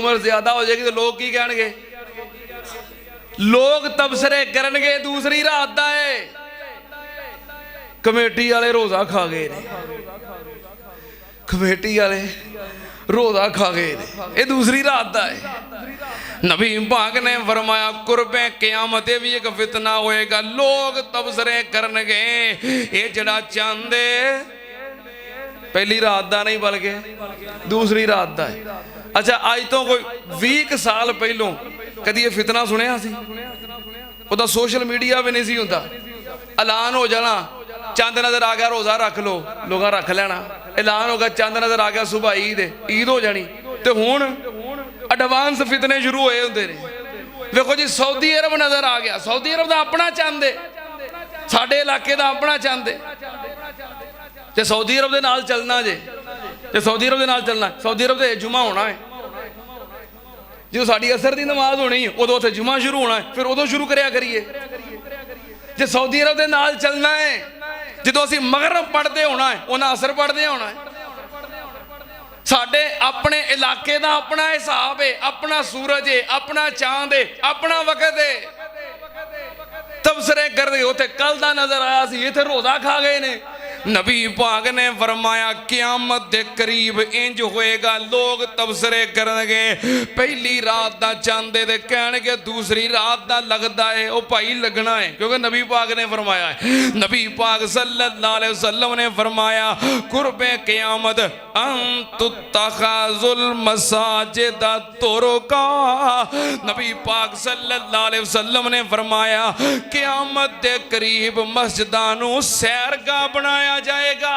उम्र ज्यादा हो जाएगी तो लोग की कहणगे? लोग तबसरे करनगे दूसरी रात दा है। कमेटी वाले रोजा खा गए ने, कमेटी वाले रोजा खा गए ने, ये दूसरी रात दा है। नबी पाक ने फरमाया कुर्बे क़यामत भी एक फितना होएगा, लोग तबसरे करनगे। ये जड़ा चांदे पहली रात दा नहीं बल्कि दूसरी रात दा है। अच्छा अज तो कोई 20 साल पहलों कदी ये फितना सुनिया सी? उदा सोशल मीडिया भी नहीं सी हुंदा, ऐलान हो जाना चंद नजर आ गया रोजा रख लो, लोग रख लेना। ऐलान होगा चंद नजर आ गया सुबह ईद हो जानी। तो हुण एडवांस फितने शुरू होए हुंदे ने। देखो जी सऊदी अरब नजर आ गया, सऊदी अरब का अपना चंद है, साडे इलाके का अपना चंद है। जे सऊदी अरब के नाल चलना जे, जे सऊदी अरब के नाल चलना, सऊदी अरब से जुमा होना है, जो साड़ी असर की नमाज होनी है उदों उत्थे जुमा शुरू होना है, फिर उदों शुरू करया करिए। जे सऊदी अरब के नाल चलना है, जो असीं मगरब पढ़ते होना है उन्हें असर पढ़ते होना है। साडे अपने इलाके का अपना हिसाब है, अपना सूरज है, अपना चांद है, अपना वक्त है। तबसरे कर दे उथे कल दा नजर आया सी, इथे रोजा खा गए ने। नबी पाक ने फरमाया क़यामत दे करीब इंज होएगा, लोग तबसरे करनगे। पहली रात दा चांदे दे कहणगे दूसरी रात दा लगदा है, ओ भाई लगना है, क्योंकि नबी पाक ने फरमाया है। नबी पाक सल्लल्लाहु अलैहि वसल्लम ने फरमाया कुर्बे क़यामत अंतुत्तखाजुल मसाजिद तुरुका। नबी पाक सल्लल्लाहु अलैहि वसल्लम ने फरमाया क़यामत दे करीब मस्जिदां नूं सैरगाह बनाया जाएगा।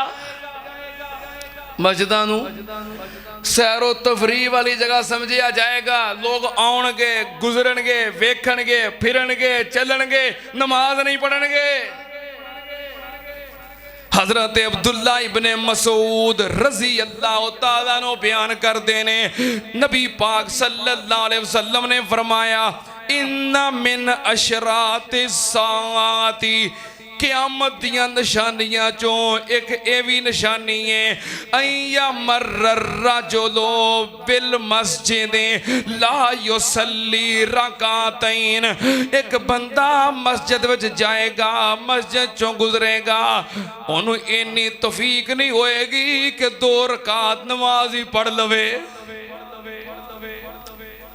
मस्जिदां नूं सैरो तफरी वाली जगह समझिया जाएगा। लोग आउणगे, गुजरनगे, वेखणगे, फिरनगे, चलणगे, नमाज नहीं पढ़नगे। हजरत अब्दुल्ला इब्ने मसूद रजी अल्लाह तआला अन्हु बयान करते ने नबी पाक सल्लल्लाहु अलैहि वसल्लम ने फरमाया इन्ना मिन अशराति साआती, क़यामत दियां निशानियां चों एक ये भी निशानी है अय्या मर्रा जो लो बिल मस्जिद ला युसल्ली रकातैन। एक बंदा मस्जिद विच जाएगा, मस्जिद चों गुजरेगा, ओनू इन्नी तौफीक नहीं होएगी कि 2 रकात नमाज ही पढ़ लवे।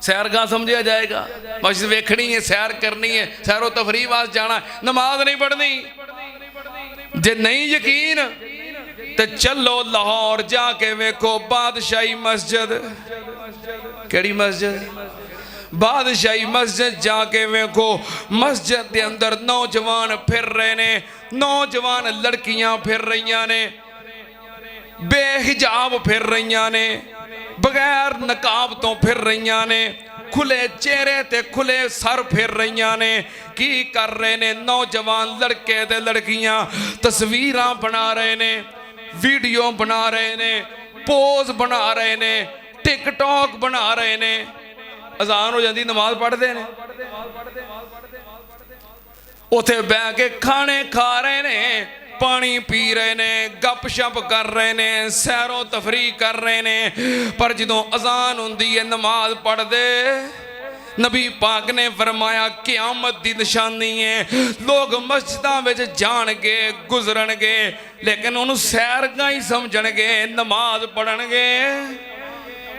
सैरगाह समझिया जाएगा, मस्जिद वेखनी है, सैर करनी है, सैरो तफरी वास जाना, नमाज नहीं पढ़नी। जे नहीं यकीन तो चलो लाहौर जाके वेखो बादशाही मस्जिद। केड़ी मस्जिद? बादशाही मस्जिद जाके वेखो। मस्जिद के अंदर नौजवान फिर रहे ने, नौजवान लड़कियां फिर रही ने, बेहिजाब फिर रही ने, बगैर नकाब तो फिर रही ने, खुले चेहरे ते खुले सर फिर रही ने। की कर रहे ने? नौजवान लड़के ते लड़कियां तस्वीरां बना रहे ने, वीडियो बना रहे ने, पोज बना रहे ने, टिकटॉक बना रहे ने। अजान हो जाती नमाज पढ़ते ने, उथे बह के खाने खा रहे ने, पानी पी रहे ने, गप शप कर रहे ने, सैरो तफरी कर रहे ने। पर जदों अजान हुंदी है नमाज पढ़दे, नबी पाक ने फरमाया क़यामत दी निशानी है लोग मस्जिदां विच जाणगे, गुजरनगे, लेकिन उन्होंने सैरगाह ही समझणगे, नमाज पढ़नगे।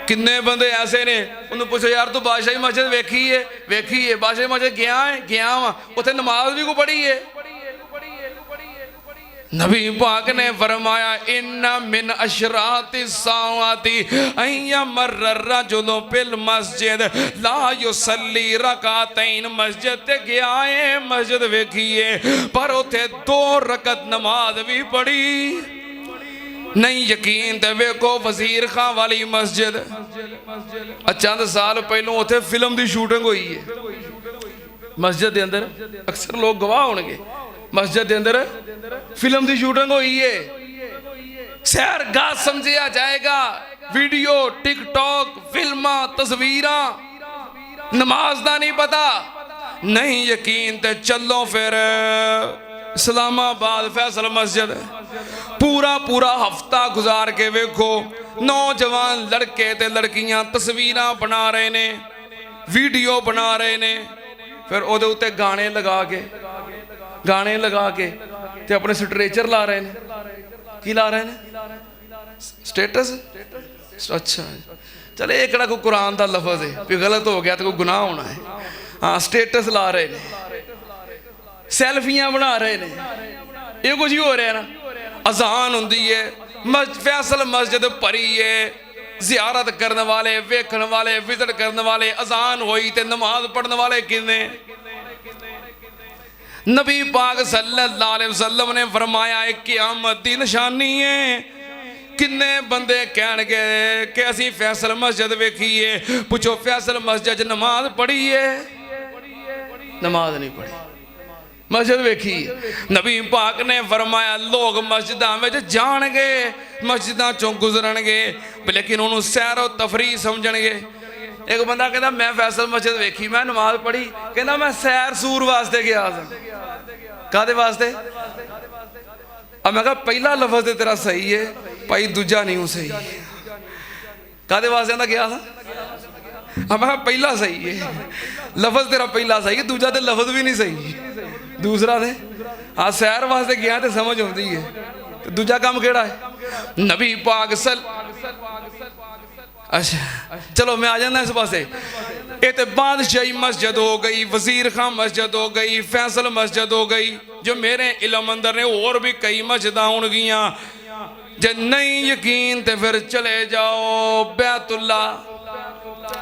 किन्ने बंदे ऐसे ने उन्होंने पूछो यार तू बादशाही मस्जिद वेखी है? वेखी है। बादशाही मस्जिद गया है? गया वा, उत्थे नमाज भी को पढ़ी है। नबी पाक ने फरमाया इन्ना मिन अशराति साआती अय्या मर्रा जुलो बिल मस्जिद ला युसल्ली रकातैन। मस्जिद ते गया है, मस्जिद वेखी है, पर उथे 2 रकत नमाज भी पढ़ी नहीं। यकीन ते वेखो वजीर खां वाली मस्जिद, चंद साल पहलों उथे फिल्म की शूटिंग हुई है। मस्जिद के अंदर अक्सर लोग गवाह होंगे, मस्जिद के अंदर फिल्म की शूटिंग हुई है। सैरगाह समझिया जाएगा, वीडियो, टिकटॉक, फिल्मा, तस्वीरां, नमाज का नहीं पता। नहीं यकीन तो चलो फिर इस्लामाबाद फैसल मस्जिद पूरा पूरा हफ्ता गुजार के वेखो नौजवान लड़के ते लड़कियां तस्वीरां बना रहे ने वीडियो बना रहे ने फिर ओदे उत्ते गाने लगा के ते अपने स्ट्रेचर ला रहे ने की ला रहे ने स्टेटस अच्छा चले ये किहड़ा कोई कुरान दा लफज है भी गलत हो गया तो कोई गुनाह होना है हाँ स्टेटस ला रहे ने सैल्फियां बना रहे ने ये कुछ ही हो रहा है ना अजान होंदी है फैसल मस्जिद भरी है जियारत करने वाले वेखण वाले विजिट करने वाले अजान होई ते नमाज पढ़ने वाले किन्ने नबी पाक सल्लल्लाहु अलैहि वसल्लम ने फरमाया है क़यामत दी निशानी है किन्ने बंदे कहणगे कि असीं फैसल मस्जिद वेखीए पुछो फैसल मस्जिद नमाज पढ़ी है नमाज नहीं पढ़ी मस्जिद वेखी नबी पाक ने फरमाया लोग मस्जिदां विच जाणगे मस्जिदां चों गुजरनगे लेकिन उन्होंने सैरो तफरी समझणगे एक बंदा कहता मैं फैसल मस्जिद वेखी मैं नमाज पढ़ी कहता मैं सैर सूर वास्ते गया था कादे वास्ते अब मैं कहा पहला लफज तो तेरा सही है भाई दूजा नहीं हूँ सही कादे वास्ते गया था अब मैं पहला सही है लफज तेरा पहला सही है दूजा तो लफज भी नहीं सही दूसरा थे हाँ सैर वास्ते गया तो समझ आती है तो दूजा काम केड़ा है नबी पाक अच्छा चलो मैं आ जाना इस पासे ये तो बादशाही मस्जिद हो गई वजीर खां मस्जिद हो गई फैसल मस्जिद हो गई जो मेरे इलम अंदर ने और भी कई मस्जिद होणगियां जे नहीं यकीन तो फिर चले जाओ बैतुल्ला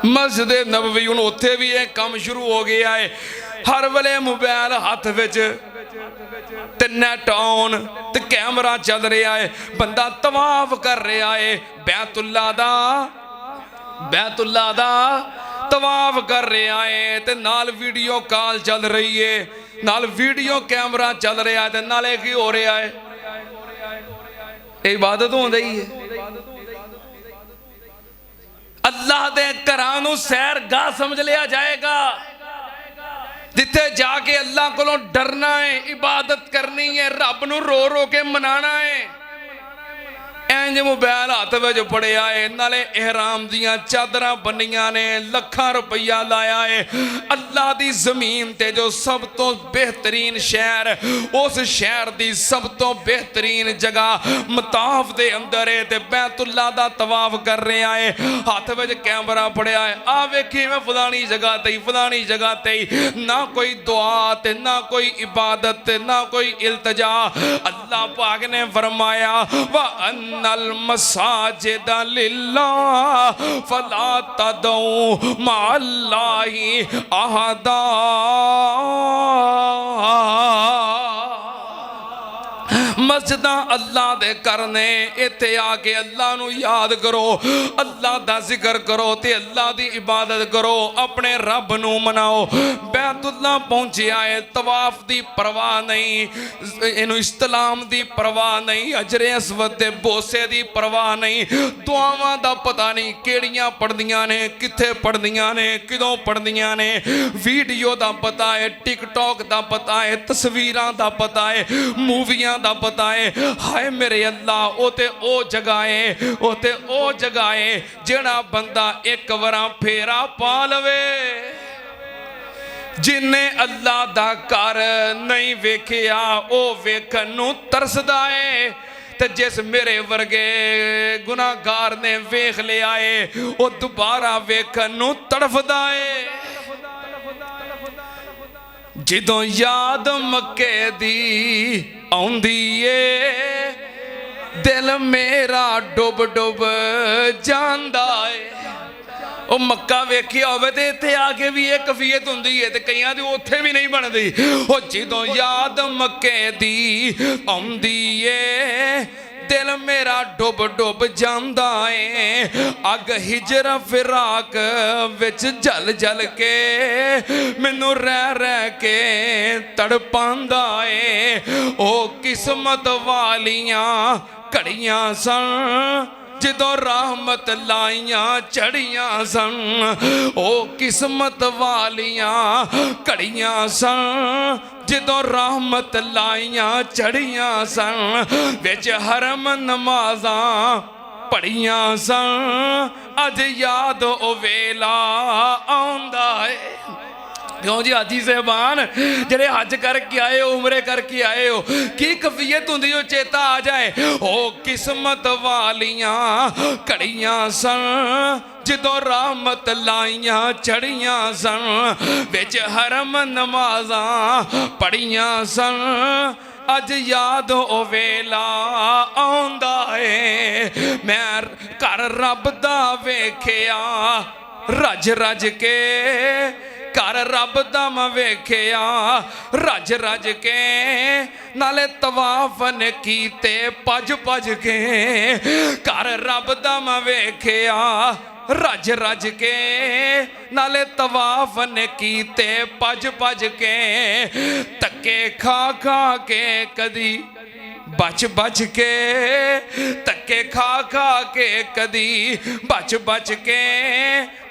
मस्जिद नबवी हुण उत्थे भी ये काम शुरू हो गया है हर वेले मोबाइल हाथ विच ते नेट ऑन ते कैमरा चल रहा है बंदा तवाफ कर रहा है बैतुल्ला दा तवाफ कर रहा है ते नाल वीडियो कॉल चल रही है नाल वीडियो कैमरा चल रहा है ते नाले की हो रहा है इबादत हो रही है अल्लाह दे घरां नूं सैरगाह समझ लिया जाएगा जिथे जाके अल्लाह कोलों डरना है इबादत करनी है रब नूं रो रो के मनाना है इंज मोबाइल हाथ विच पड़िया है नाले इहराम दियां चादरां बनियां ने लखां रुपया लाया है अल्लाह दी जमीन ते जो सब तो बेहतरीन शहर उस शहर दी सब तो बेहतरीन जगह मताफ दे अंदर है ते बैतुल्ला दा तवाफ कर रहा है हाथ विच कैमरा पड़िया है आ वेखी मैं फलानी जगह ते ना कोई दुआ ते ना कोई इबादत ना कोई इल्तिजा अल्लाह पाक ने फरमाया वा अल मसाजिद लिल्लाह फला तदऊ माअल्लाहि अहदा मस्जिदां अल्लाह दे करने इत्थे आके अल्लाह नू याद करो अल्लाह दा जिक्र करो ते अल्लाह दी इबादत करो अपने रब नू मनाओ बैतुल्ला पहुंचिया है तवाफ दी परवाह नहीं इनू इस्लाम दी परवाह नहीं अजरे अस्वद दे बोसे दी परवाह नहीं दुआवां दा पता नहीं केड़ियां पढ़दियां ने कित्थे पढ़दियां ने किदों पढ़दियां ने वीडियो दा पता है टिकटॉक दा पता है तस्वीरां दा पता है मूवियां दा पता है हाय मेरे अल्लाह ओ ते ओ जगह है जेड़ा बंदा एक वरा फेरा पा लवे जिन्हें अल्लाह दा घर नहीं वेखिया ओ वेखण नूं तरसदा है ते जिस मेरे वर्गे गुनाहगार ने वेख लिया है ओ दोबारा वेखण नूं तड़फदा है जिदों याद मक्के दी आउंदी ए दिल मेरा डुब डुब जांदा है ओ मक्का वेखिया होवे ते इत्थे आके भी एक कफीयत हुंदी है ते कईयां दी उत्थे भी नहीं बनदी ओ जिदों याद मक्के दी आउंदी ए दिल मेरा डुब डुब जांदा है अग हिजर फिराक विच जल जल के मैनू रह रह के तड़पांदा है ओ किस्मत वालियां घड़ियां सन ਜਦੋਂ ਰਹਿਮਤ ਲਾਈਆਂ ਚੜੀਆਂ ਸਨ ਉਹ ਕਿਸਮਤ ਵਾਲੀਆਂ ਘੜੀਆਂ ਸਨ ਜਦੋਂ ਰਹਿਮਤ ਲਾਈਆਂ ਚੜੀਆਂ ਸਨ ਵਿੱਚ ਹਰਮ ਨਮਾਜ਼ਾਂ ਪੜੀਆਂ ਸਨ ਅੱਜ ਯਾਦ ਉਹ ਵੇਲਾ ਆਉਂਦਾ ਏ क्यों जी हाजी साहबान जेड़े हज करके आए हो उमरे करके आए हो की कफियत होंदी हो चेता आ जाए ओ किस्मत वालियां घड़ियां सन ਜਦੋਂ ਰਹਿਮਤ ਲਾਈਆਂ ਚੜੀਆਂ ਸਨ ਵਿੱਚ ਹਰਮ ਨਮਾਜ਼ਾਂ ਪੜੀਆਂ ਸਨ ਅੱਜ ਯਾਦ ਉਹ ਵੇਲਾ ਆਉਂਦਾ ਏ ਮੈਂ ਘਰ ਰੱਬ ਦਾ ਵੇਖਿਆ ਰੱਜ ਰੱਜ ਕੇ ਘਰ ਰੱਬ ਦਾ ਮੈਂ ਵੇਖਿਆ ਰੱਜ ਰੱਜ ਕੇ ਨਾਲੇ ਤਵਾਫ ਨੇ ਕੀਤੇ ਭੱਜ ਭੱਜ ਕੇ ਘਰ ਰੱਬ ਦਾ ਮੈਂ ਵੇਖਿਆ ਰੱਜ ਰੱਜ ਕੇ ਨਾਲੇ ਤਵਾਫ ਨੇ ਕੀਤੇ ਭੱਜ ਭੱਜ ਕੇ ਧੱਕੇ ਖਾ ਖਾ ਕੇ ਕਦੀ ਬਚ ਬਚ ਕੇ ਧੱਕੇ ਖਾ ਖਾ ਕੇ ਕਦੀ ਬਚ ਬਚ ਕੇ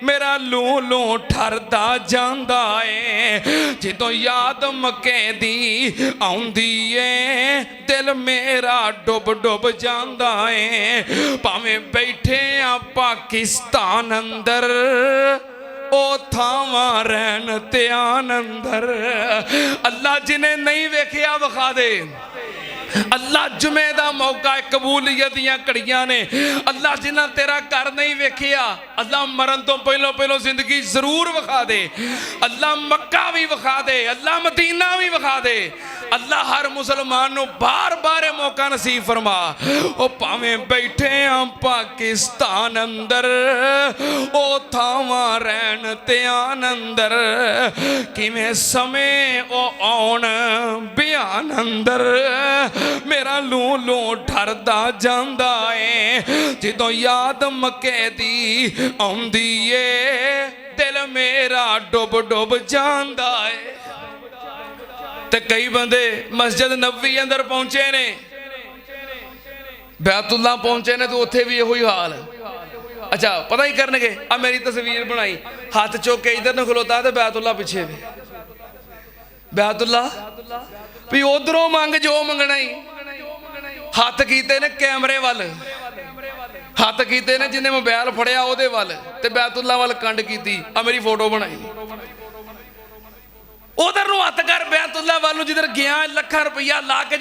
ਮੇਰਾ ਲੂ ਲੂ ਠਰਦਾ ਜਾਂਦਾ ਏ ਜਦੋਂ ਯਾਦ ਮੱਕੇ ਦੀ ਆਉਂਦੀ ਏ ਦਿਲ ਮੇਰਾ ਡੁੱਬ ਡੁੱਬ ਜਾਂਦਾ ਏ ਭਾਵੇਂ ਬੈਠੇ ਆ ਪਾਕਿਸਤਾਨ ਅੰਦਰ ਉਹ ਥਾਵਾਂ ਰਹਿਣ ਧਿਆਨ ਅੰਦਰ ਅੱਲਾ ਜਿਹਨੇ ਨਹੀਂ ਵੇਖਿਆ ਵਿਖਾ ਦੇ अल्लाह जुमे दा मौका कबूलियत दियां घड़ियां ने अल्लाह जिन्ना तेरा घर नहीं वेखिया अल्लाह मरन तो पहलो पहलो जिंदगी जरूर विखा दे अल्लाह मक्का भी विखा दे अल्लाह मदीना भी विखा दे अल्लाह हर मुसलमान नूं बार बार मौका नसीब फरमा ओ भावें बैठे आ पाकिस्तान अंदर ओ थावां रहन ध्यान अंदर किवें समय ओ आउण बयान अंदर मेरा लू लू ठरदा जांदा ए जदों याद मक्के दी आउंदी ए दिल मेरा डुब डुब जांदा ए ते कई बंदे मस्जिद नबवी अंदर पहुंचे ने बैतुल्ला पहुंचे ने तो उत्थे भी यही हाल अच्छा पता ही करनगे आ मेरी तस्वीर बनाई हाथ चुक के इधर न खलोता ते बैतुल्ला पिछे वे बैतुल्ला भी उधरों मंग जो मंगना ही हथ कीते ने कैमरे वाल हथ कीते ने जिन्हें मोबाइल फड़िया ओदे वाल ते बैतुल्ला वाल कंड कीती आ मेरी फोटो बनाई उधर हथ कर बैतुल्ला वाल जिधर गया लाख रुपया ला के